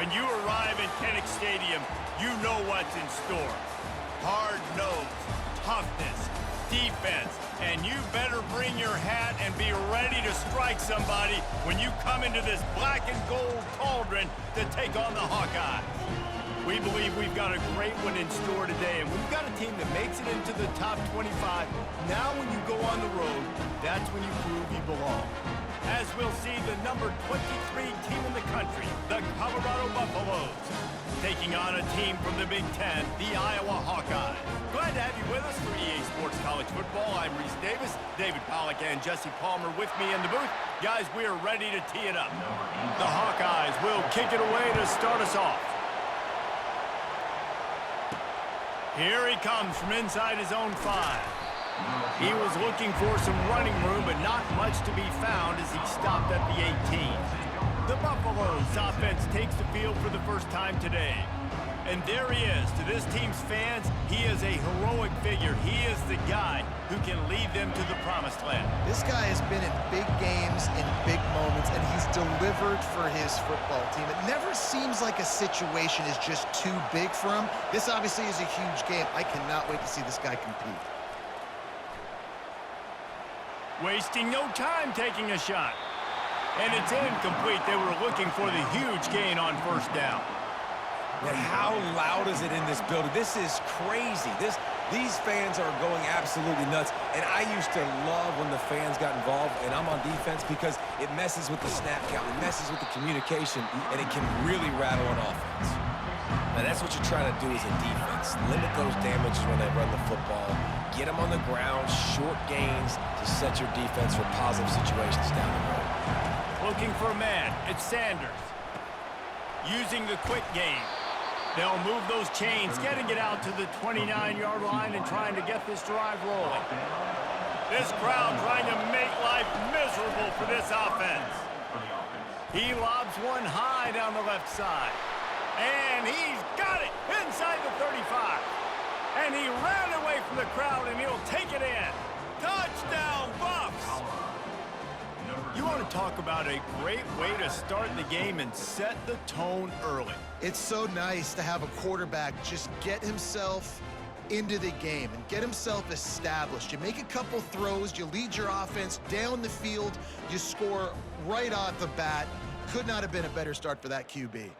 When you arrive at Kinnick Stadium, you know what's in store. Hard nose, toughness, defense, and you better bring your hat and be ready to strike somebody when you come into this black and gold cauldron to take on the Hawkeyes. We believe we've got a great one in store today, and we've got a team that makes it into the top 25. Now when you go on the road, that's when you prove you belong. As we'll see the number 23 team in the country, the Colorado Buffaloes, taking on a team from the Big Ten, the Iowa Hawkeyes. Glad to have you with us for EA Sports College Football. I'm Reese Davis, David Pollack, and Jesse Palmer with me in the booth. Guys, we are ready to tee it up. The Hawkeyes will kick it away to start us off. Here he comes from inside his own 5. He was looking for some running room, but not much to be found as he stopped at the 18. The Buffaloes offense takes the field for the first time today. And there he is. To this team's fans, he is a heroic figure. He is the guy who can lead them to the promised land. This guy has been in big games, in big moments, and he's delivered for his football team. It never seems like a situation is just too big for him. This obviously is a huge game. I cannot wait to see this guy compete. Wasting no time taking a shot. And it's incomplete. They were looking for the huge gain on first down. And how loud is it in this building? This is crazy. These fans are going absolutely nuts. And I used to love when the fans got involved, and I'm on defense because it messes with the snap count. It messes with the communication, and it can really rattle an offense. Now, that's what you're trying to do as a defense. Limit those damages when they run the football. Get them on the ground, short gains to set your defense for positive situations down the road. Looking for a man. It's Sanders. Using the quick game. They'll move those chains, getting it out to the 29-yard line and trying to get this drive rolling. This crowd trying to make life miserable for this offense. He lobs one high down the left side. And he's got it inside the 35. And he ran away from the crowd, and he'll take it in. Touchdown, Buffs! You want to talk about a great way to start the game and set the tone early. It's so nice to have a quarterback just get himself into the game and get himself established. You make a couple throws, you lead your offense down the field, you score right off the bat. Could not have been a better start for that QB.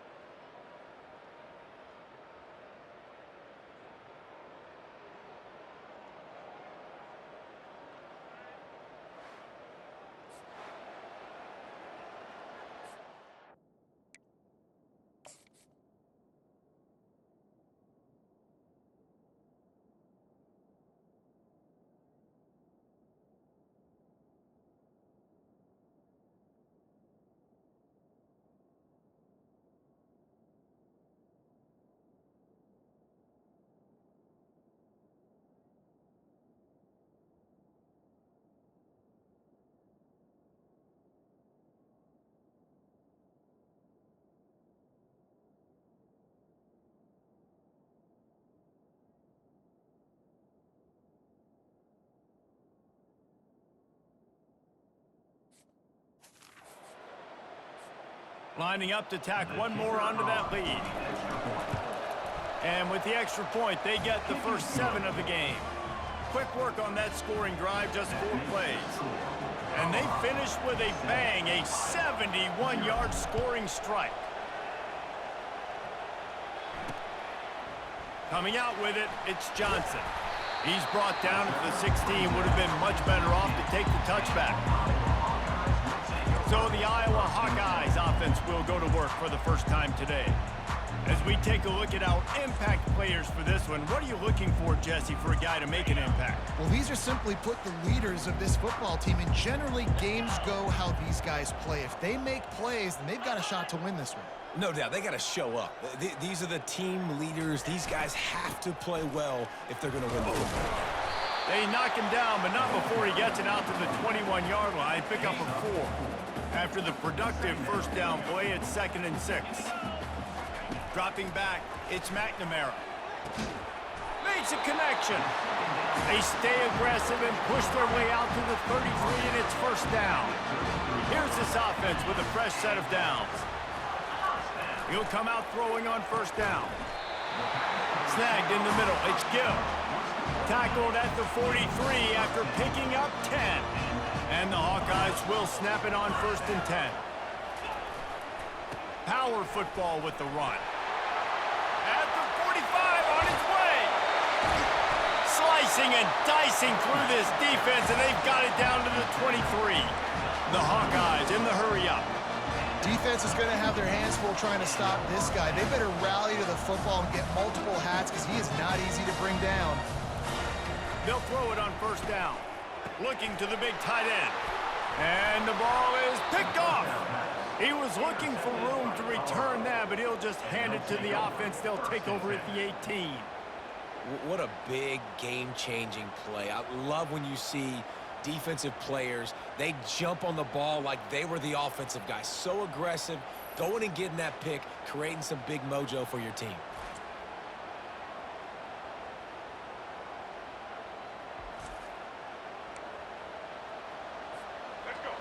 Lining up to tack one more onto that lead. And with the extra point, they get the first 7 of the game. Quick work on that scoring drive, just 4 plays. And they finish with a bang, a 71-yard scoring strike. Coming out with it, it's Johnson. He's brought down to the 16, would have been much better off to take the touchback. So the Iowa Hawkeyes offense will go to work for the first time today. As we take a look at our impact players for this one, what are you looking for, Jesse, for a guy to make an impact? Well, these are simply put the leaders of this football team, and generally games go how these guys play. If they make plays, then they've got a shot to win this one. No doubt, they got to show up. These are the team leaders. These guys have to play well if they're going to win the football game. They knock him down, but not before he gets it out to the 21-yard line. Pick up a 4. After the productive first down play, it's 2nd and 6. Dropping back, it's McNamara. Makes a connection. They stay aggressive and push their way out to the 33, and it's first down. Here's this offense with a fresh set of downs. He'll come out throwing on first down. Snagged in the middle. It's Gill. Tackled at the 43 after picking up 10. And the Hawkeyes will snap it on 1st and 10. Power football with the run. At the 45 on its way. Slicing and dicing through this defense, and they've got it down to the 23. The Hawkeyes in the hurry-up. Defense is going to have their hands full trying to stop this guy. They better rally to the football and get multiple hats because he is not easy to bring down. They'll throw it on first down. Looking to the big tight end. And the ball is picked off. He was looking for room to return that, but he'll just hand it to the offense. They'll take over at the 18. What a big game-changing play. I love when you see defensive players, they jump on the ball like they were the offensive guy. So aggressive, going and getting that pick, creating some big mojo for your team.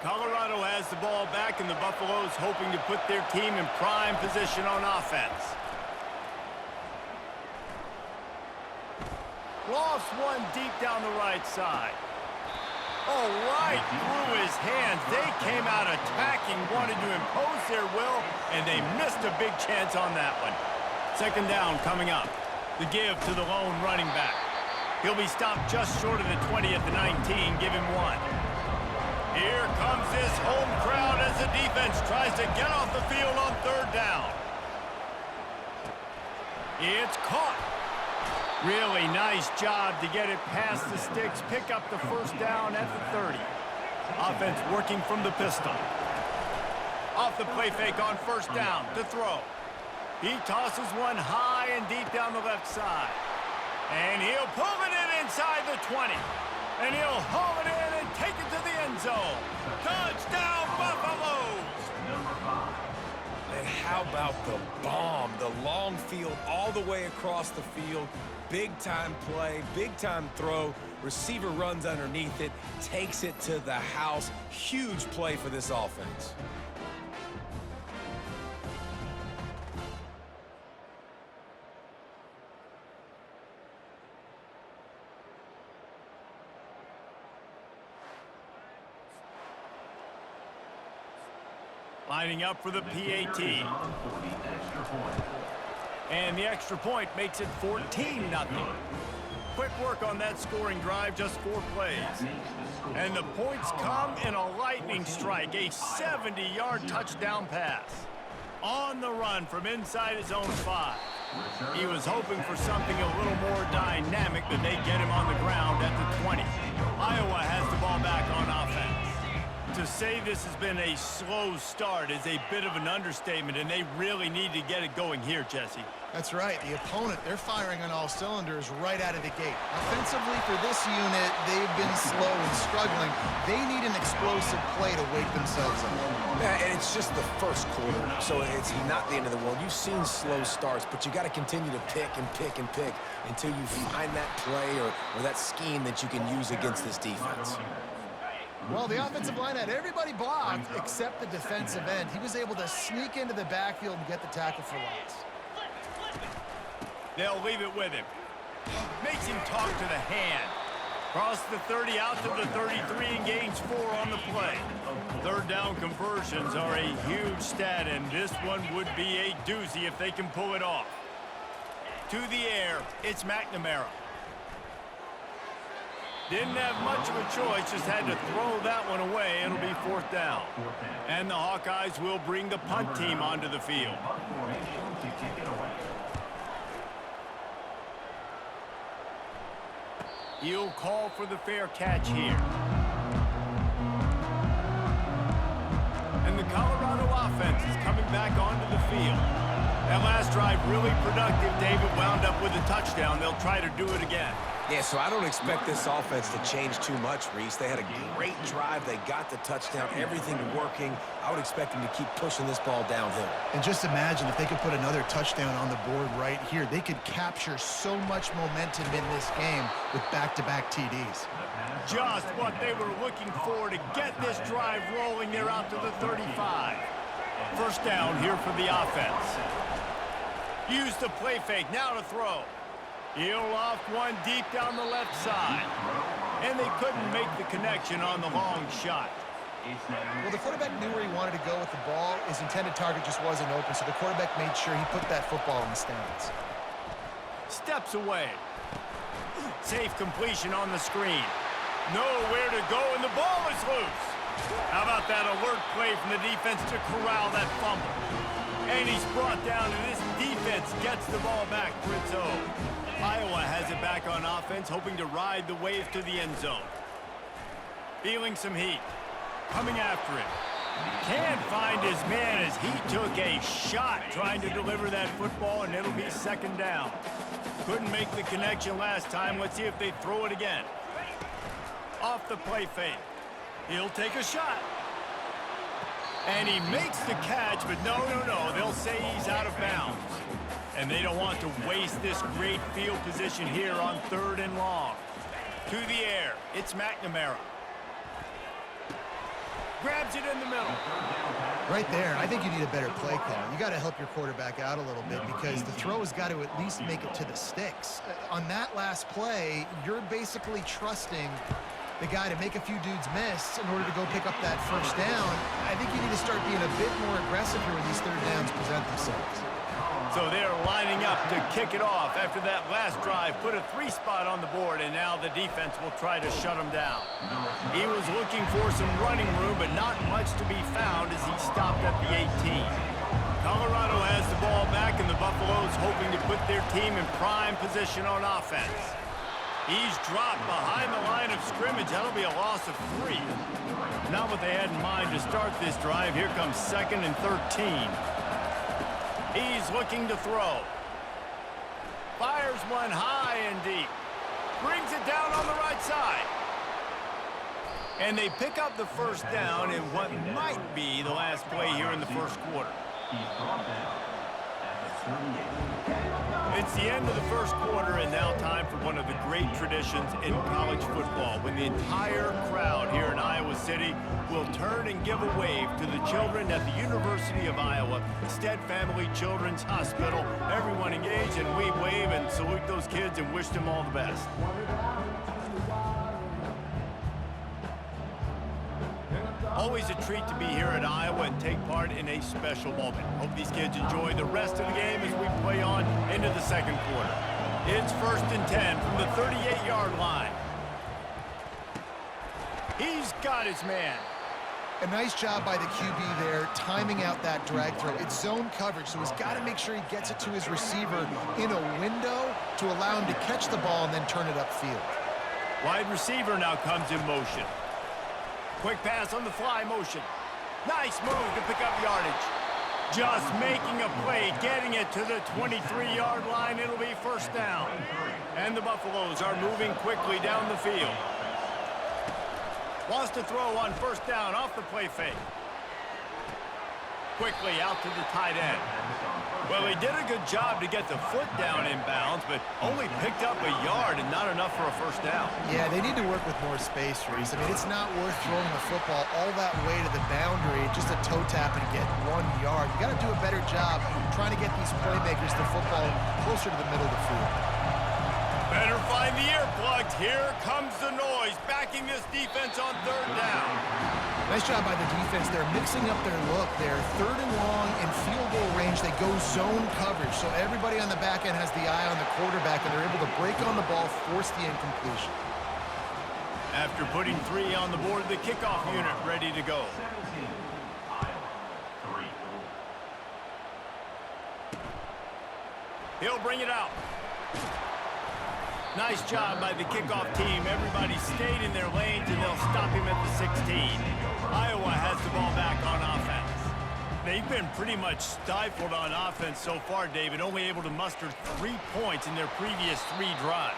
Colorado has the ball back, and the Buffaloes hoping to put their team in prime position on offense. Lofts one deep down the right side. Oh, right through his hands. They came out attacking, wanted to impose their will, and they missed a big chance on that one. 2nd down coming up. The give to the lone running back. He'll be stopped just short of the 20 at the 19. Give him 1. Here comes this home crowd as the defense tries to get off the field on 3rd down. It's caught. Really nice job to get it past the sticks, pick up the 1st down at the 30. Offense working from the pistol. Off the play fake on 1st down to throw. He tosses one high and deep down the left side. And he'll pull it in inside the 20. And he'll haul it in and take it to the end zone. Touchdown, Buffaloes! And how about the bomb? The long field all the way across the field. Big-time play, big-time throw. Receiver runs underneath it, takes it to the house. Huge play for this offense. Lining up for the PAT. And the extra point makes it 14-0. Quick work on that scoring drive, just 4 plays. And the points come in a lightning strike, a 70-yard touchdown pass. On the run from inside his own 5. He was hoping for something a little more dynamic, but they get him on the ground at the 20. Iowa has the ball back on offense. To say this has been a slow start is a bit of an understatement, and they really need to get it going here, Jesse. That's right. The opponent, they're firing on all cylinders right out of the gate. Offensively, for this unit, they've been slow and struggling. They need an explosive play to wake themselves up. Yeah, and it's just the first quarter, so it's not the end of the world. You've seen slow starts, but you got to continue to pick and pick and pick until you find that play or that scheme that you can use against this defense. Well, the offensive line had everybody blocked except the defensive end. He was able to sneak into the backfield and get the tackle for loss. They'll leave it with him. Makes him talk to the hand. Cross the 30 out to the 33 and gains 4 on the play. 3rd down conversions are a huge stat, and this one would be a doozy if they can pull it off. To the air, it's McNamara. Didn't have much of a choice, just had to throw that one away. It'll be 4th down. And the Hawkeyes will bring the punt team onto the field. He'll call for the fair catch here. And the Colorado offense is coming back onto the field. That last drive really productive. David wound up with a touchdown. They'll try to do it again. Yeah, so I don't expect this offense to change too much, Reese. They had a great drive. They got the touchdown, everything working. I would expect them to keep pushing this ball downhill. And just imagine if they could put another touchdown on the board right here. They could capture so much momentum in this game with back-to-back TDs. Just what they were looking for to get this drive rolling. They're out to the 35. First down here for the offense. Use the play fake, now to throw. He'll loft one deep down the left side. And they couldn't make the connection on the long shot. Well, the quarterback knew where he wanted to go with the ball. His intended target just wasn't open, so the quarterback made sure he put that football in the stands. Steps away. Safe completion on the screen. Nowhere to go, and the ball is loose. How about that alert play from the defense to corral that fumble? And he's brought down, and this defense gets the ball back for its own. Iowa has it back on offense, hoping to ride the wave to the end zone. Feeling some heat. Coming after him. Can't find his man as he took a shot trying to deliver that football, and it'll be second down. Couldn't make the connection last time. Let's see if they throw it again. Off the play fake. He'll take a shot. And he makes the catch, but no. They'll say he's out of bounds. And they don't want to waste this great field position here on 3rd and long. To the air. It's McNamara. Grabs it in the middle. Right there, I think you need a better play call. You got to help your quarterback out a little bit because the throw has got to at least make it to the sticks. On that last play, you're basically trusting the guy to make a few dudes miss in order to go pick up that first down. I think you need to start being a bit more aggressive here when these 3rd downs present themselves. So they're lining up to kick it off after that last drive. Put a 3 spot on the board, and now the defense will try to shut him down. He was looking for some running room, but not much to be found as he stopped at the 18. Colorado has the ball back, and the Buffaloes hoping to put their team in prime position on offense. He's dropped behind the line of scrimmage. That'll be a loss of 3. Not what they had in mind to start this drive. Here comes 2nd and 13. He's looking to throw. Fires one high and deep. Brings it down on the right side. And they pick up the first down in what might be the last play here in the first quarter. It's the end of the first quarter, and now time for one of the great traditions in college football, when the entire crowd here in Iowa City will turn and give a wave to the children at the University of Iowa, Stead Family Children's Hospital. Everyone engaged, and we wave and salute those kids and wish them all the best. Always a treat to be here at Iowa and take part in a special moment. Hope these kids enjoy the rest of the game as we play on into the second quarter. It's 1st and 10 from the 38-yard line. He's got his man. A nice job by the QB there, timing out that drag throw. It's zone coverage, so he's got to make sure he gets it to his receiver in a window to allow him to catch the ball and then turn it upfield. Wide receiver now comes in motion. Quick pass on the fly motion. Nice move to pick up yardage. Just making a play, getting it to the 23-yard line. It'll be first down. And the Buffaloes are moving quickly down the field. Wants to throw on first down off the play fake. Quickly out to the tight end. Well, he did a good job to get the foot down in bounds, but only picked up a yard and not enough for a first down. Yeah, they need to work with more space, Reese. I mean, it's not worth throwing the football all that way to the boundary, just a toe tap and get 1 yard. You got to do a better job trying to get these playmakers the football closer to the middle of the field. Better find the earplugs. Here comes the noise, backing this defense on 3rd down. Nice job by the defense. They're mixing up their look there. 3rd and long in field goal range. They go zone coverage, so everybody on the back end has the eye on the quarterback, and they're able to break on the ball, force the incompletion. After putting 3 on the board, the kickoff unit ready to go. He'll bring it out. Nice job by the kickoff team. Everybody stayed in their lanes, and they'll stop him at the 16. Iowa has the ball back on offense. They've been pretty much stifled on offense so far, David, only able to muster 3 points in their previous 3 drives.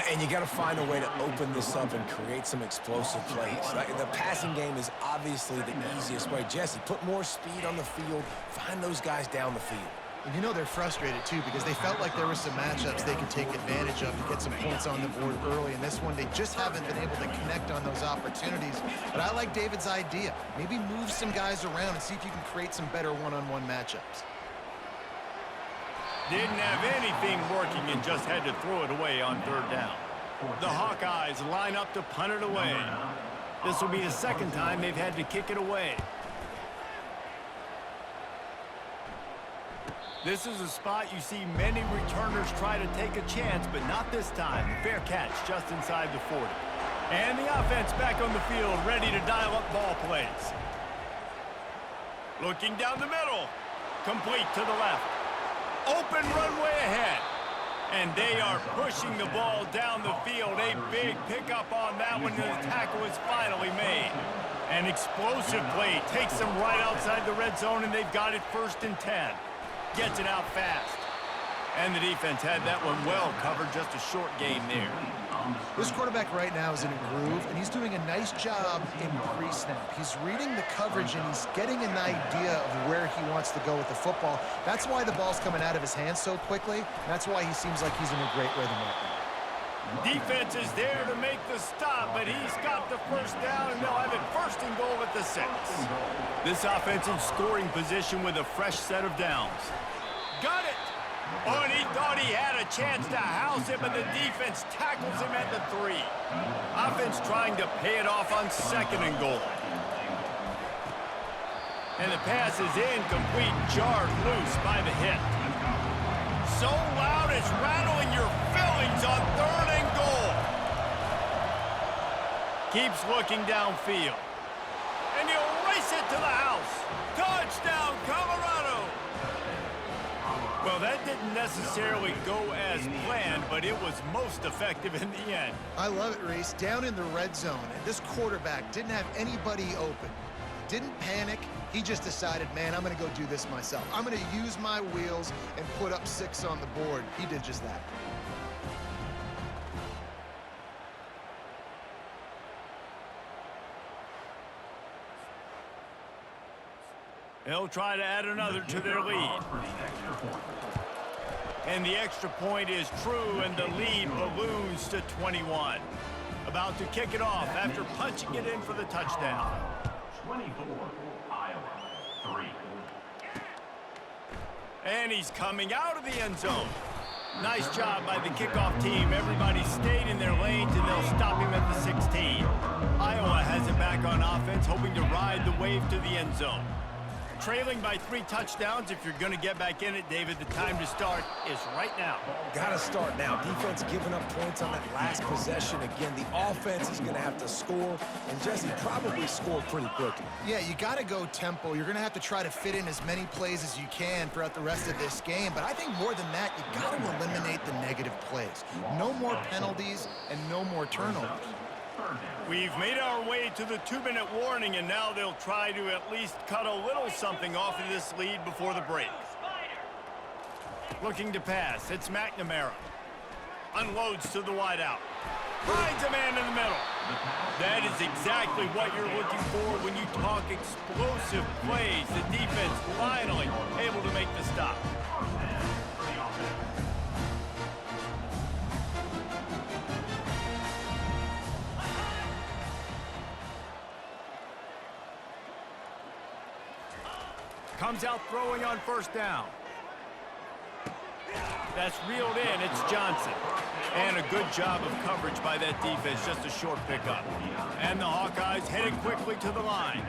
And you got to find a way to open this up and create some explosive plays. Right? The passing game is obviously the easiest way. Jesse, put more speed on the field. Find those guys down the field. And you know they're frustrated, too, because they felt like there were some matchups they could take advantage of to get some points on the board early. And this one, they just haven't been able to connect on those opportunities. But I like David's idea. Maybe move some guys around and see if you can create some better one-on-one matchups. Didn't have anything working and just had to throw it away on third down. The Hawkeyes line up to punt it away. This will be the second time they've had to kick it away. This is a spot you see many returners try to take a chance, but not this time. Fair catch just inside the 40. And the offense back on the field, ready to dial up ball plays. Looking down the middle. Complete to the left. Open runway ahead. And they are pushing the ball down the field. A big pickup on that one, and the tackle is finally made. An explosive play takes them right outside the red zone, and they've got it 1st and 10. Gets it out fast. And the defense had that one well covered, just a short game there. This quarterback right now is in a groove, and he's doing a nice job in pre-snap. He's reading the coverage, and he's getting an idea of where he wants to go with the football. That's why the ball's coming out of his hands so quickly. That's why he seems like he's in a great rhythm right now. Defense is there to make the stop, but he's got the 1st down, and they'll have it 1st and goal at the 6. This offense in scoring position with a fresh set of downs. Got it! Oh, and he thought he had a chance to house it, but the defense tackles him at the 3. Offense trying to pay it off on 2nd and goal. And the pass is incomplete, jarred loose by the hit. So loud it's rattling your fillings on 3rd and goal. Keeps looking downfield. And he'll race it to the house. Touchdown, Colorado! Well, that didn't necessarily go as planned, but it was most effective in the end. I love it, Reese. Down in the red zone, and this quarterback didn't have anybody open. Didn't panic. He just decided, man, I'm going to go do this myself. I'm going to use my wheels and put up 6 on the board. He did just that. They'll try to add another to their lead. And the extra point is true, and the lead balloons to 21. About to kick it off after punching it in for the touchdown. 24, Iowa, 3. And he's coming out of the end zone. Nice job by the kickoff team. Everybody stayed in their lanes, and they'll stop him at the 16. Iowa has it back on offense, hoping to ride the wave to the end zone. Trailing by 3 touchdowns. If you're going to get back in it, David, the time to start is right now. Got to start now. Defense giving up points on that last possession. Again, the offense is going to have to score, and Jesse probably scored pretty quickly. Yeah, you got to go tempo. You're going to have to try to fit in as many plays as you can throughout the rest of this game. But I think more than that, you got to eliminate the negative plays. No more penalties and no more turnovers. We've made our way to the 2-minute warning, and now they'll try to at least cut a little something off of this lead before the break. Looking to pass. It's McNamara. Unloads to the wideout. Finds a man in the middle. That is exactly what you're looking for when you talk explosive plays. The defense finally able to make the stop. Comes out throwing on 1st down. That's reeled in. It's Johnson. And a good job of coverage by that defense. Just a short pickup. And the Hawkeyes headed quickly to the line.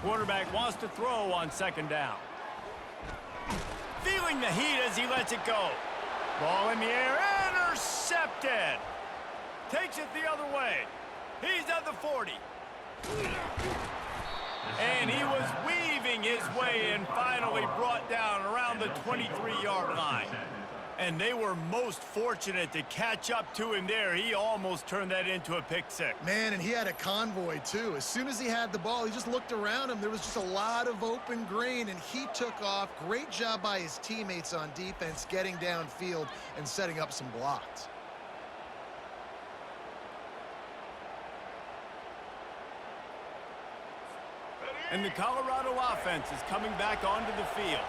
Quarterback wants to throw on 2nd down. Feeling the heat as he lets it go. Ball in the air. Intercepted. Takes it the other way. He's at the 40. And he was weaving his way and finally brought down around the 23-yard line. And they were most fortunate to catch up to him there. He almost turned that into a pick 6. Man, and he had a convoy, too. As soon as he had the ball, he just looked around him. There was just a lot of open green, and he took off. Great job by his teammates on defense, getting downfield and setting up some blocks. And the Colorado offense is coming back onto the field.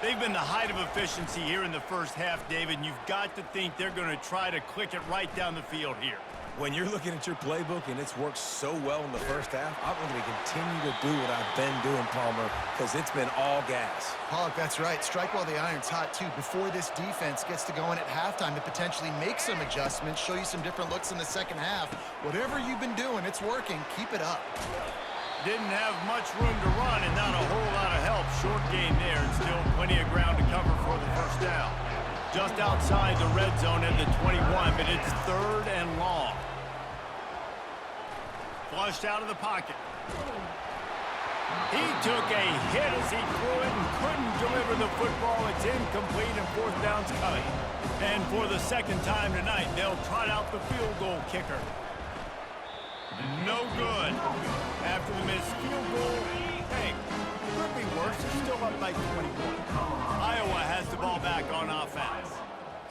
They've been the height of efficiency here in the first half, David, and you've got to think they're going to try to click it right down the field here. When you're looking at your playbook and it's worked so well in the first half, I'm going to continue to do what I've been doing, Palmer, because it's been all gas. Pollock, that's right. Strike while the iron's hot, too. Before this defense gets to going at halftime to potentially make some adjustments, show you some different looks in the second half. Whatever you've been doing, it's working. Keep it up. Didn't have much room to run and not a whole lot of help. Short gain there and still plenty of ground to cover for the first down. Just outside the red zone at the 21, but it's 3rd and long. Flushed out of the pocket. He took a hit as he threw it and couldn't deliver the football. It's incomplete and 4th down's coming. And for the second time tonight, they'll trot out the field goal kicker. No good. After the missed field goal, hey, could be worse. They're still up by 21. Iowa has the ball back on offense.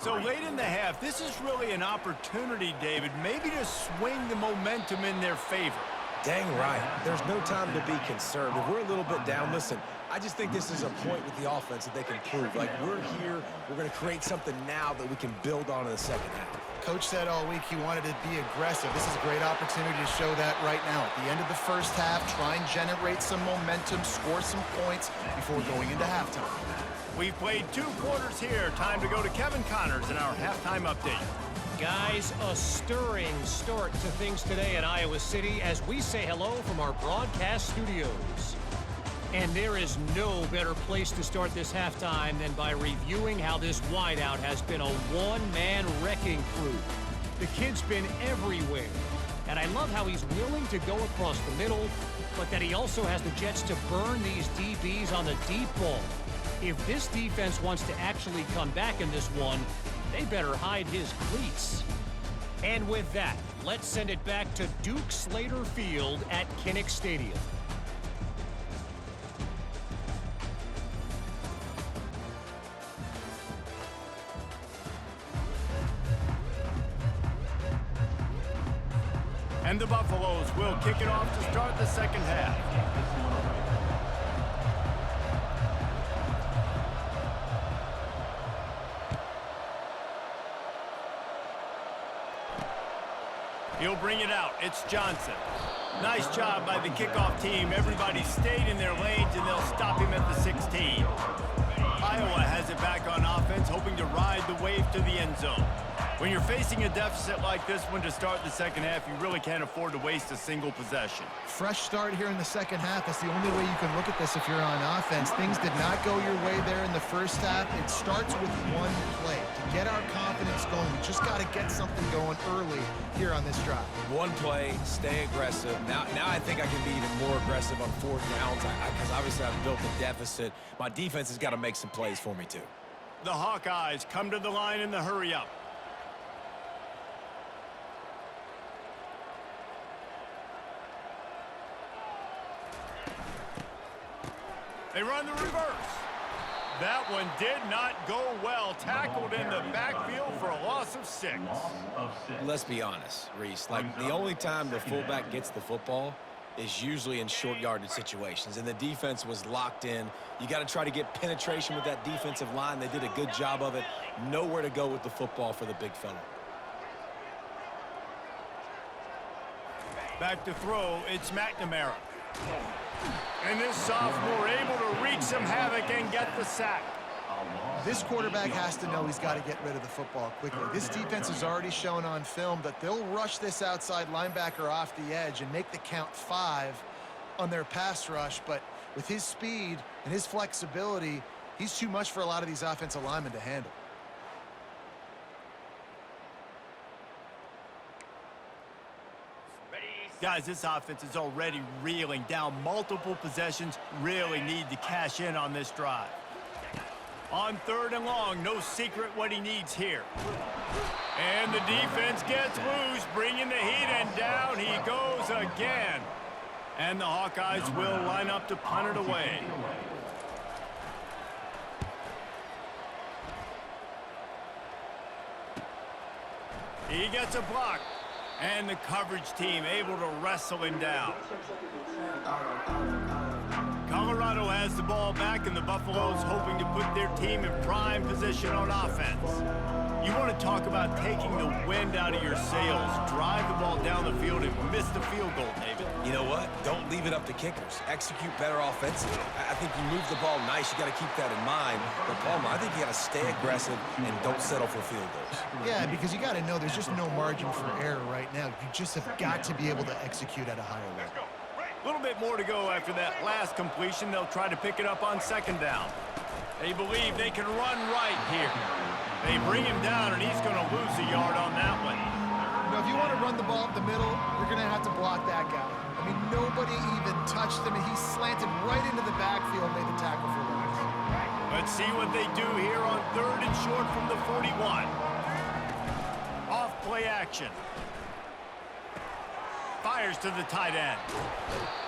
So late in the half, this is really an opportunity, David, maybe to swing the momentum in their favor. Dang right. There's no time to be concerned. If we're a little bit down, listen, I just think this is a point with the offense that they can prove. Like, we're here, we're going to create something now that we can build on in the second half. Coach said all week he wanted to be aggressive. This is a great opportunity to show that right now. At the end of the first half, try and generate some momentum, score some points before going into halftime. We've played 2 quarters here. Time to go to Kevin Connors in our halftime update. Guys, a stirring start to things today in Iowa City as we say hello from our broadcast studios. And there is no better place to start this halftime than by reviewing how this wideout has been a one-man wrecking crew. The kid's been everywhere. And I love how he's willing to go across the middle, but that he also has the jets to burn these DBs on the deep ball. If this defense wants to actually come back in this one, they better hide his cleats. And with that, let's send it back to Duke Slater Field at Kinnick Stadium. And the Buffaloes will kick it off to start the second half. He'll bring it out. It's Johnson. Nice job by the kickoff team. Everybody stayed in their lanes, and they'll stop him at the 16. Iowa has it back on offense, hoping to ride the wave to the end zone. When you're facing a deficit like this one to start the second half, you really can't afford to waste a single possession. Fresh start here in the second half. That's the only way you can look at this if you're on offense. Things did not go your way there in the first half. It starts with one play. To get our confidence going, we just got to get something going early here on this drive. One play, stay aggressive. Now I think I can be even more aggressive on 4th downs because obviously I've built a deficit. My defense has got to make some plays for me too. The Hawkeyes come to the line in the hurry-up. They run the reverse. That one did not go well. Tackled in the backfield for a loss of 6. Let's be honest, Reese. Like, the only time the fullback gets the football is usually in short yardage situations, and the defense was locked in. You got to try to get penetration with that defensive line. They did a good job of it. Nowhere to go with the football for the big fella. Back to throw, it's McNamara. And this sophomore able to wreak some havoc and get the sack. This quarterback has to know he's got to get rid of the football quickly. This defense has already shown on film that they'll rush this outside linebacker off the edge and make the count 5 on their pass rush. But with his speed and his flexibility, he's too much for a lot of these offensive linemen to handle. Guys, this offense is already reeling down multiple possessions. Really need to cash in on this drive. On 3rd and long, no secret what he needs here. And the defense gets loose, bringing the heat, and down he goes again. And the Hawkeyes will line up to punt it away. He gets a block. And the coverage team able to wrestle him down. Colorado has the ball back, and the Buffaloes hoping to put their team in prime position on offense. You want to talk about taking the wind out of your sails. Drive the ball down the field and miss the field goal, David. You know what? Don't leave it up to kickers. Execute better offensively. I think you move the ball nice. You got to keep that in mind. But, Palmer, I think you got to stay aggressive and don't settle for field goals. Yeah, because you got to know there's just no margin for error right now. You just have got to be able to execute at a higher level. A little bit more to go after that last completion. They'll try to pick it up on second down. They believe they can run right here. They bring him down, and he's going to lose a yard on that one. You know, if you want to run the ball up the middle, you're going to have to block that guy. I mean, nobody even touched him, and he slanted right into the backfield, made the tackle for loss. Let's see what they do here on 3rd and short from the 41. Off play action. Fires to the tight end.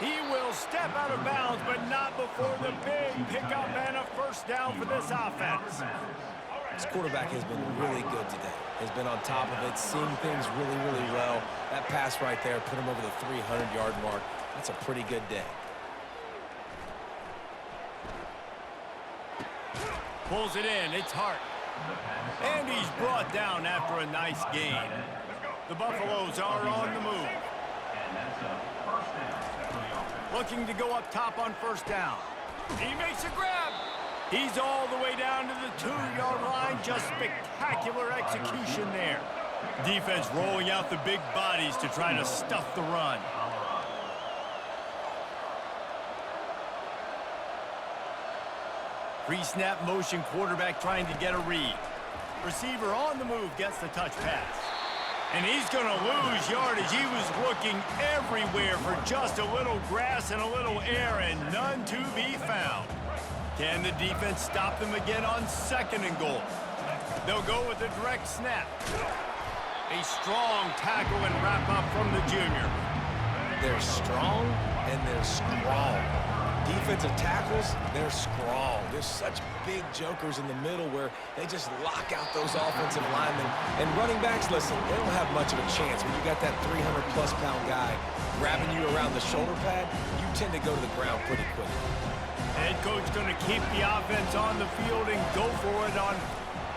He will step out of bounds, but not before the big pickup and a first down for this offense. This quarterback has been really good today. Has been on top of it, seeing things really, really well. That pass right there put him over the 300-yard mark. That's a pretty good day. Pulls it in. It's Hart. And he's brought down after a nice gain. The Buffaloes are on the move. Looking to go up top on first down. He makes a grab. He's all the way down to the 2-yard line. Just spectacular execution there. Defense rolling out the big bodies to try to stuff the run. Pre-snap motion quarterback trying to get a read. Receiver on the move gets the touch pass. And he's going to lose yardage. He was looking everywhere for just a little grass and a little air, and none to be found. Can the defense stop them again on 2nd and goal? They'll go with a direct snap. A strong tackle and wrap up from the junior. They're strong and they're strong. Defensive tackles, they're strong. There's such big jokers in the middle where they just lock out those offensive linemen. And running backs, listen, they don't have much of a chance. When you got that 300-plus pound guy grabbing you around the shoulder pad, you tend to go to the ground pretty quickly. Head coach going to keep the offense on the field and go for it on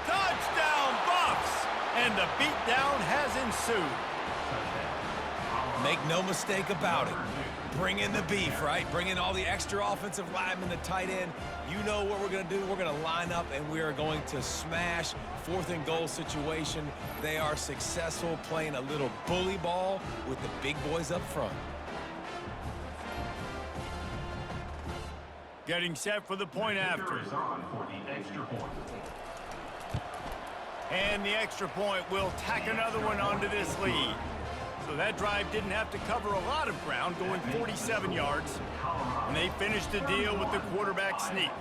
touchdown Buffs. And the beatdown has ensued. Make no mistake about it. Bring in the beef, right? Bring in all the extra offensive linemen, the tight end. You know what we're going to do. We're going to line up, and we are going to smash 4th and goal situation. They are successful playing a little bully ball with the big boys up front. Getting set for the point after. And the extra point will tack another one onto this lead. So that drive didn't have to cover a lot of ground, going 47 yards. And they finished the deal with the quarterback sneak.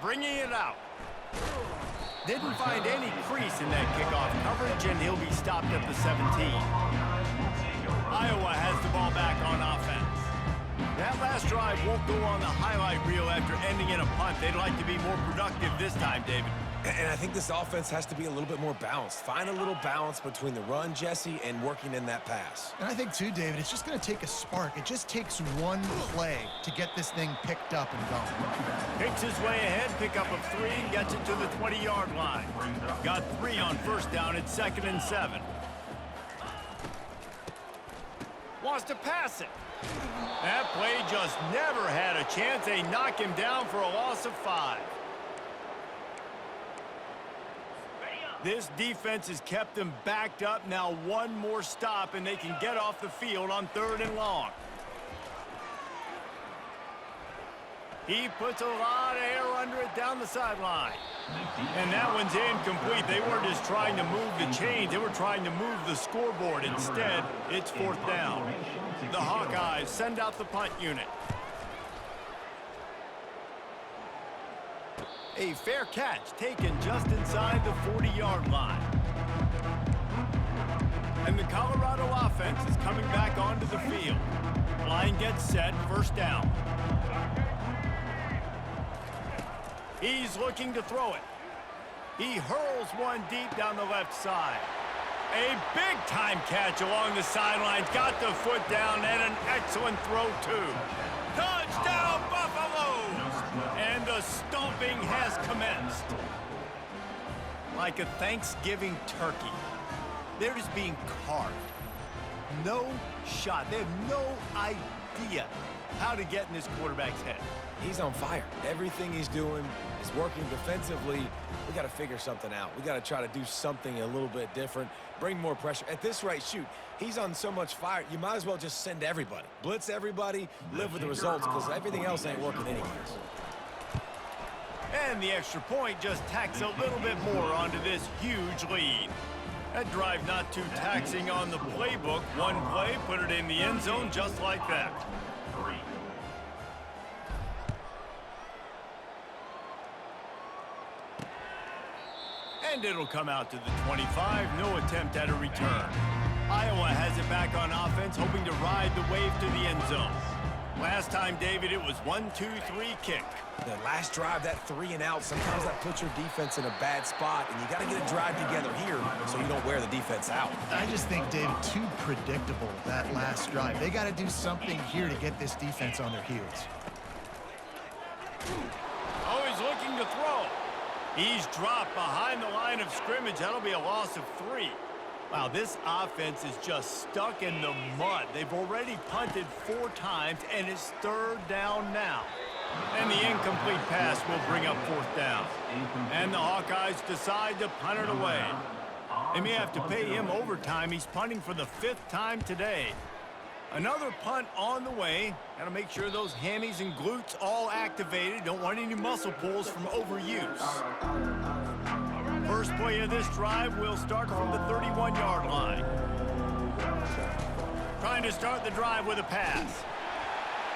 Bringing it out. Didn't find any crease in that kickoff coverage, and he'll be stopped at the 17. Iowa has the ball back on offense. That last drive won't go on the highlight reel after ending in a punt. They'd like to be more productive this time, David. And I think this offense has to be a little bit more balanced. Find a little balance between the run, Jesse, and working in that pass. And I think, too, David, it's just going to take a spark. It just takes one play to get this thing picked up and going. Picks his way ahead, pickup of 3, and gets it to the 20-yard line. Got 3 on first down at 2nd and 7. Wants to pass it. That play just never had a chance. They knock him down for a loss of 5. This defense has kept them backed up. Now one more stop, and they can get off the field on 3rd and long. He puts a lot of air under it down the sideline. And that one's incomplete. They weren't just trying to move the chains. They were trying to move the scoreboard. Instead, it's 4th down. The Hawkeyes send out the punt unit. A fair catch taken just inside the 40-yard line. And the Colorado offense is coming back onto the field. Line gets set, first down. He's looking to throw it. He hurls one deep down the left side. A big-time catch along the sidelines. Got the foot down and an excellent throw, too. Touchdown, Buffalo! And the stomping has commenced. Like a Thanksgiving turkey, they're just being carved. No shot. They have no idea how to get in this quarterback's head. He's on fire. Everything he's doing is working defensively. We got to figure something out. We got to try to do something a little bit different, bring more pressure. At this rate, shoot, he's on so much fire, you might as well just send everybody. Blitz everybody, live with the results, because everything else ain't working anyways. And the extra point just tacks a little bit more onto this huge lead. That drive not too taxing on the playbook. One play, put it in the end zone just like that. And it'll come out to the 25. No attempt at a return. Iowa has it back on offense, hoping to ride the wave to the end zone. Last time, David, it was 1-2-3 kick. The last drive, that 3 and out, sometimes that puts your defense in a bad spot, and you got to get a drive together here so you don't wear the defense out. I just think, David, too predictable, that last drive. They got to do something here to get this defense on their heels. Oh, he's looking to throw. He's dropped behind the line of scrimmage. That'll be a loss of 3. Wow, this offense is just stuck in the mud. They've already punted 4 times, and it's 3rd down now. And the incomplete pass will bring up 4th down. And the Hawkeyes decide to punt it away. They may have to pay him overtime. He's punting for the 5th time today. Another punt on the way. Got to make sure those hammies and glutes all activated. Don't want any muscle pulls from overuse. First play of this drive will start from the 31-yard line. Trying to start the drive with a pass.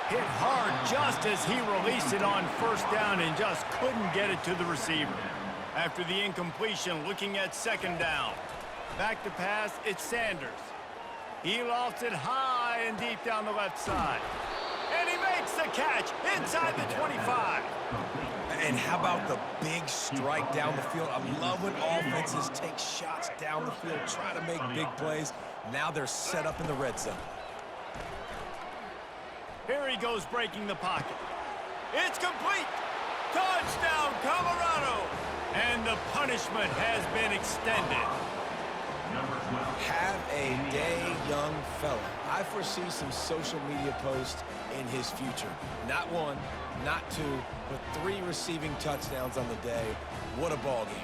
Hit hard just as he released it on 1st down and just couldn't get it to the receiver. After the incompletion, looking at 2nd down. Back to pass, it's Sanders. He lofts it high and deep down the left side. And he makes the catch inside the 25. And how about the big strike down the field? I love when offenses take shots down the field, try to make big plays. Now they're set up in the red zone. Here he goes breaking the pocket. It's complete. Touchdown, Colorado. And the punishment has been extended. Have a day, young fella. I foresee some social media posts in his future. Not 1, not 2, but 3 receiving touchdowns on the day. What a ball game.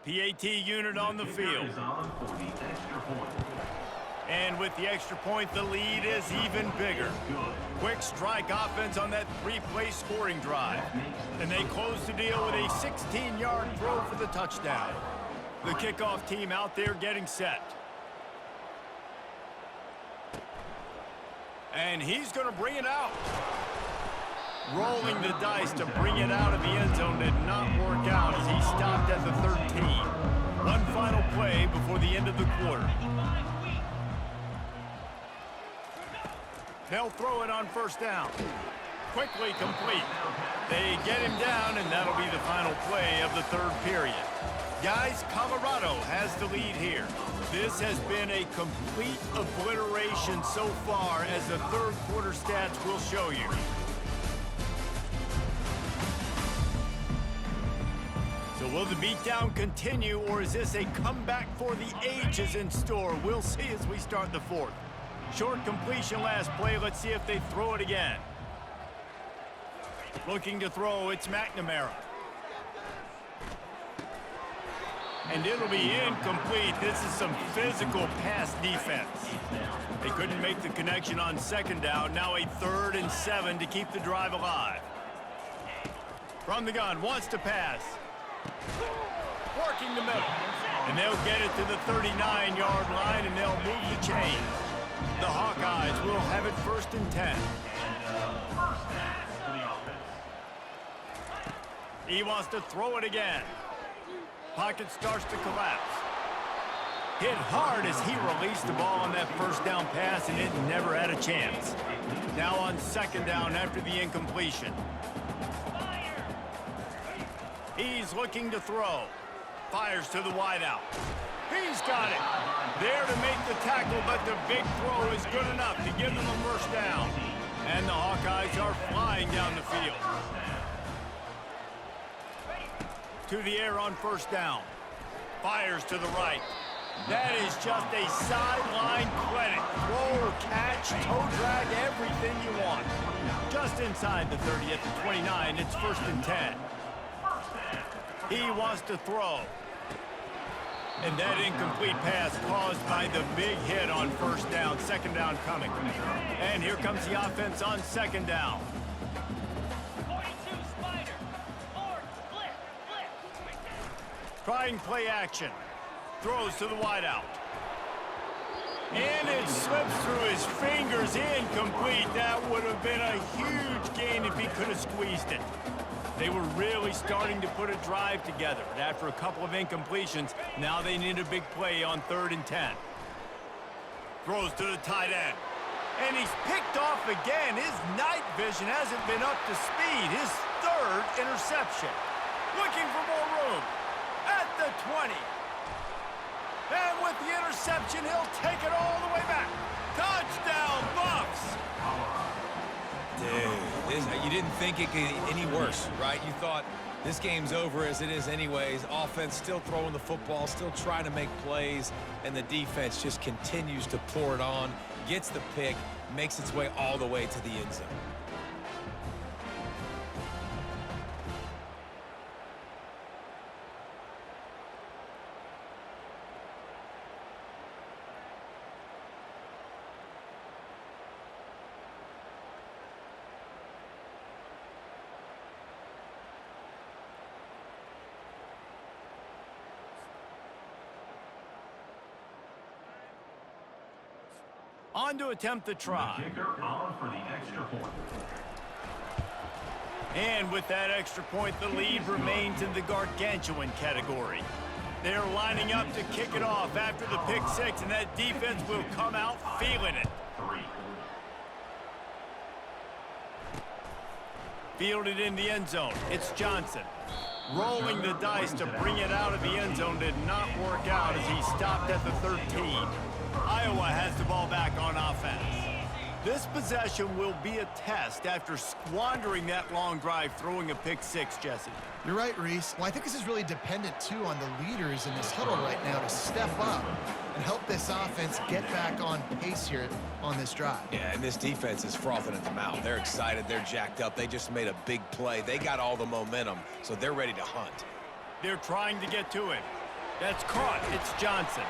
PAT unit on the field. And with the extra point, the lead is even bigger. Quick strike offense on that 3-play scoring drive. And they close the deal with a 16-yard throw for the touchdown. The kickoff team out there getting set. And he's going to bring it out. Rolling the dice to bring it out of the end zone did not work out as he stopped at the 13. One final play before the end of the quarter. They'll throw it on 1st down. Quickly complete. They get him down, and that'll be the final play of the 3rd period. Guys, Colorado has the lead here. This has been a complete obliteration so far, as the 3rd quarter stats will show you. So will the beatdown continue, or is this a comeback for the ages in store? We'll see as we start the 4th. Short completion last play. Let's see if they throw it again. Looking to throw, it's McNamara. And it'll be incomplete. This is some physical pass defense. They couldn't make the connection on 2nd down. Now a 3rd and 7 to keep the drive alive. From the gun, wants to pass. Working the middle. And they'll get it to the 39-yard line, and they'll move the chains. The Hawkeyes will have it 1st and 10. He wants to throw it again. Pocket starts to collapse. Hit hard as he released the ball on that 1st down pass, and it never had a chance. Now on 2nd down after the incompletion. He's looking to throw. Fires to the wideout. He's got it. There to make the tackle, but the big throw is good enough to give them a 1st down. And the Hawkeyes are flying down the field. To the air on 1st down. Fires to the right. That is just a sideline credit. Throw, catch, toe drag, everything you want. Just inside the 30 at the 29, it's 1st and 10. He wants to throw. And that incomplete pass caused by the big hit on 1st down. 2nd down coming. And here comes the offense on 2nd down. Trying play action. Throws to the wideout. And it slips through his fingers, incomplete. That would have been a huge gain if he could have squeezed it. They were really starting to put a drive together, but after a couple of incompletions, now they need a big play on 3rd and 10. Throws to the tight end. And he's picked off again. His night vision hasn't been up to speed. His 3rd interception. Looking for more room. At the 20. And with the interception, he'll take it all the way back. Touchdown, Buffs! Dude, you didn't think it could get any worse, right? You thought this game's over as it is anyways. Offense still throwing the football, still trying to make plays, and the defense just continues to pour it on, gets the pick, makes its way all the way to the end zone. On to attempt the try. Kicker on for the extra point. And with that extra point, the lead remains in the gargantuan category. They're lining up to kick it off after the pick 6, and that defense will come out feeling it. 3. Fielded in the end zone. It's Johnson. Rolling the dice to bring it out of the end zone did not work out as he stopped at the 13. Iowa has the ball back on offense. This possession will be a test after squandering that long drive throwing a pick 6, Jesse. You're right, Reese. Well, I think this is really dependent, too, on the leaders in this huddle right now to step up and help this offense get back on pace here on this drive. Yeah, and this defense is frothing at the mouth. They're excited. They're jacked up. They just made a big play. They got all the momentum, so they're ready to hunt. They're trying to get to him. That's caught. It's Johnson.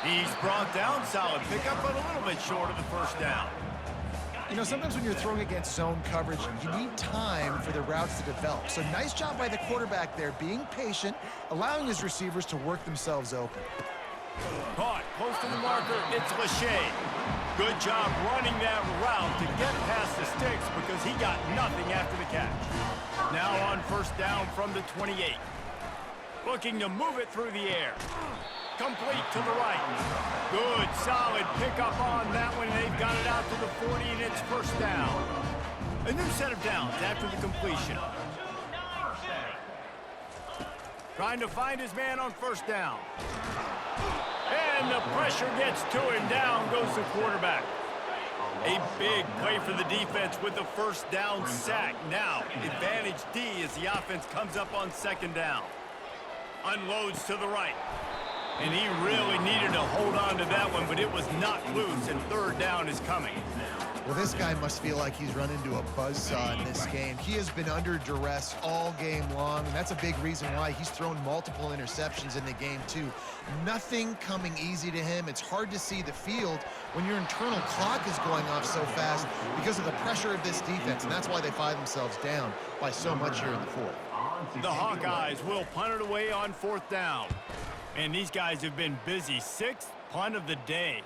He's brought down, solid pickup, but a little bit short of the 1st down. You know, sometimes when you're throwing against zone coverage, you need time for the routes to develop. So nice job by the quarterback there, being patient, allowing his receivers to work themselves open. Caught, close to the marker, it's Lachey. Good job running that route to get past the sticks because he got nothing after the catch. Now on 1st down from the 28. Looking to move it through the air. Complete to the right. Good, solid pickup on that one. They've got it out to the 40, and it's 1st down. A new set of downs after the completion. Trying to find his man on 1st down. And the pressure gets to him. Down goes the quarterback. A big play for the defense with the 1st down sack. Now, advantage D as the offense comes up on 2nd down. Unloads to the right. And he really needed to hold on to that one, but it was not loose, and 3rd down is coming. Well, this guy must feel like he's run into a buzzsaw in this game. He has been under duress all game long, and that's a big reason why he's thrown multiple interceptions in the game, too. Nothing coming easy to him. It's hard to see the field when your internal clock is going off so fast because of the pressure of this defense, and that's why they find themselves down by so much here in the 4th. The Hawkeyes will punt it away on 4th down. And these guys have been busy. 6th punt of the day.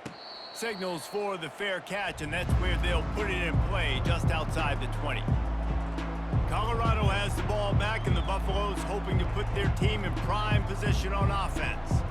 Signals for the fair catch, and that's where they'll put it in play, just outside the 20. Colorado has the ball back, and the Buffaloes hoping to put their team in prime position on offense.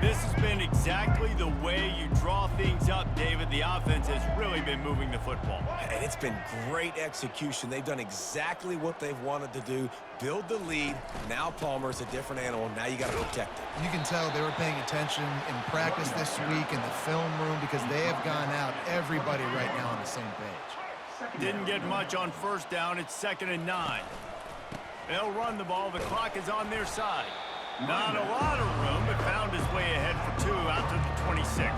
This has been exactly the way you draw things up, David. The offense has really been moving the football. And it's been great execution. They've done exactly what they've wanted to do. Build the lead. Now Palmer's a different animal. Now you got to protect it. You can tell they were paying attention in practice this week in the film room because they have gone out, everybody right now on the same page. Didn't get much on first down. It's 2nd and 9. They'll run the ball. The clock is on their side. Not a lot of room, but found his way ahead for 2 out to the 26.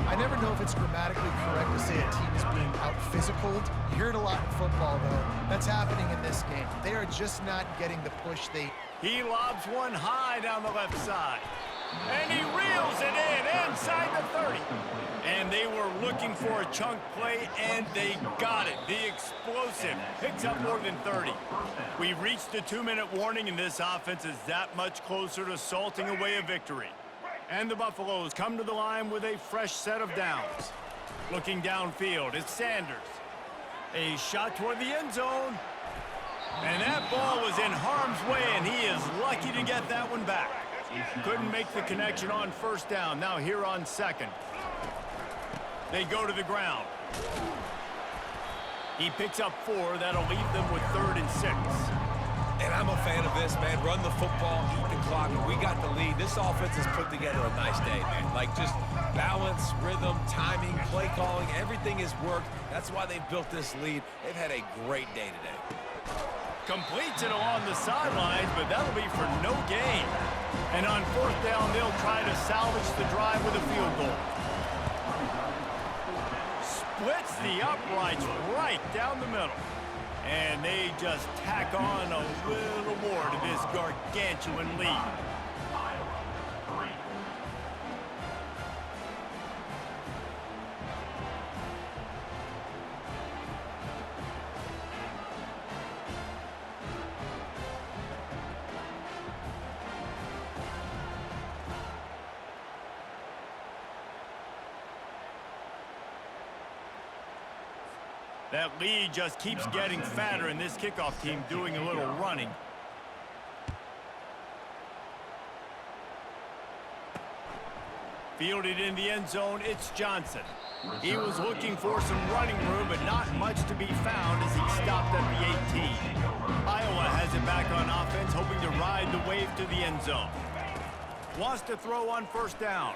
I never know if it's grammatically correct to say a team is being out-physicaled. You hear it a lot in football, though. That's happening in this game. They are just not getting the push they... He lobs one high down the left side. And he reels it in inside the 30. And they were looking for a chunk play, and they got it. The explosive picks up more than 30. We've reached the 2-minute warning, and this offense is that much closer to salting away a victory. And the Buffaloes come to the line with a fresh set of downs. Looking downfield, it's Sanders. A shot toward the end zone. And that ball was in harm's way, and he is lucky to get that one back. Couldn't make the connection on first down. Now here on 2nd. They go to the ground. He picks up 4. That'll leave them with 3rd and 6. And I'm a fan of this, man. Run the football, eat the clock. We got the lead. This offense has put together a nice day, man. Like just balance, rhythm, timing, play calling, everything has worked. That's why they've built this lead. They've had a great day today. Completes it along the sidelines, but that'll be for no gain. And on 4th down, they'll try to salvage the drive with a field goal. Splits the uprights right down the middle. And they just tack on a little more to this gargantuan lead. That lead just keeps getting fatter, and this kickoff team doing a little running. Fielded in the end zone, it's Johnson. He was looking for some running room, but not much to be found as he stopped at the 18. Iowa has it back on offense, hoping to ride the wave to the end zone. Wants to throw on first down.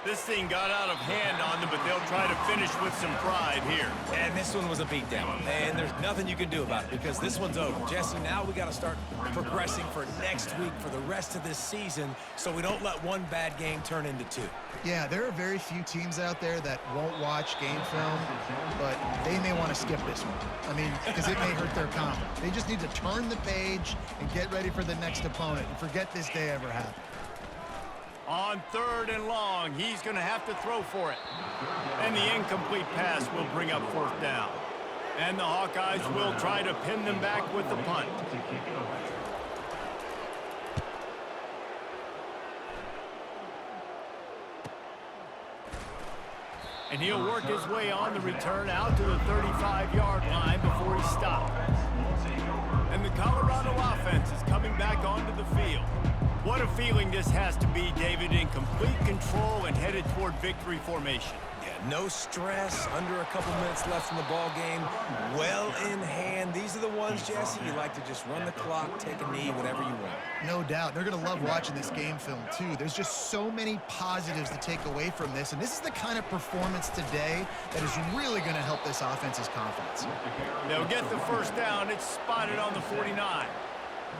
This thing got out of hand on them, but they'll try to finish with some pride here. And this one was a beatdown. And there's nothing you can do about it because this one's over. Jesse, now we got to start progressing for next week for the rest of this season so we don't let one bad game turn into 2. Yeah, there are very few teams out there that won't watch game film, but they may want to skip this one. I mean, because it may hurt their confidence. They just need to turn the page and get ready for the next opponent and forget this day ever happened. On 3rd and long, he's going to have to throw for it. And the incomplete pass will bring up 4th down. And the Hawkeyes will try to pin them back with the punt. And he'll work his way on the return out to the 35-yard line before he stopped. And the Colorado offense is coming back onto the field. What a feeling this has to be, David, in complete control and headed toward victory formation. Yeah, no stress, under a couple minutes left in the ball game, well in hand. These are the ones, Jesse, you like to just run the clock, take a knee, whatever you want. No doubt. They're going to love watching this game film, too. There's just so many positives to take away from this, and this is the kind of performance today that is really going to help this offense's confidence. They'll get the first down. It's spotted on the 49.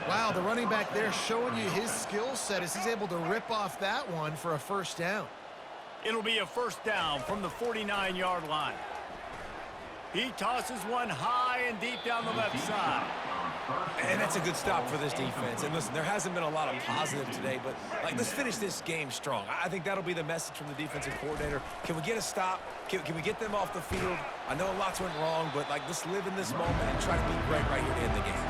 Wow, the running back there showing you his skill set as he's able to rip off that one for a first down. It'll be a first down from the 49-yard line. He tosses one high and deep down the left side. And that's a good stop for this defense. And listen, there hasn't been a lot of positive today, but like, let's finish this game strong. I think that'll be the message from the defensive coordinator. Can we get a stop? Can we get them off the field? I know lots went wrong, but like, let's live in this moment and try to be great right here to end the game.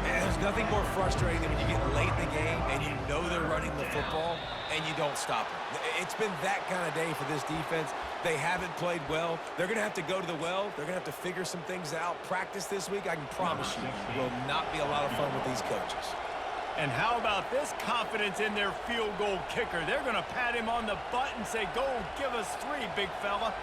And there's nothing more frustrating than when you get late in the game and you know they're running the football and you don't stop them. It's been that kind of day for this defense. They haven't played well. They're going to have to go to the well. They're going to have to figure some things out. Practice this week, I can promise you, will not be a lot of fun with these coaches. And how about this confidence in their field goal kicker? They're going to pat him on the butt and say, go give us 3, big fella.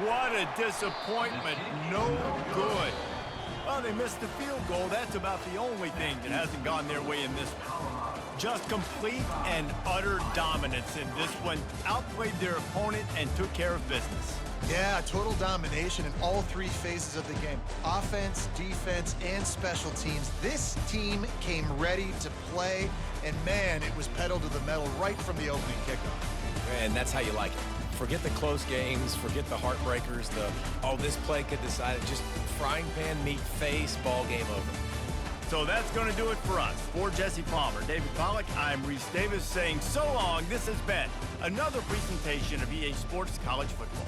What a disappointment. No good. Well, they missed the field goal. That's about the only thing that hasn't gone their way in this one. Just complete and utter dominance in this one. Outplayed their opponent and took care of business. Yeah, total domination in all 3 phases of the game. Offense, defense, and special teams. This team came ready to play, and man, it was pedal to the metal right from the opening kickoff. And that's how you like it. Forget the close games, forget the heartbreakers, this play could decide it. Just frying pan meet face, ball game over. So that's going to do it for us. For Jesse Palmer, David Pollack, I'm Reese Davis saying so long. This has been another presentation of EA Sports College Football.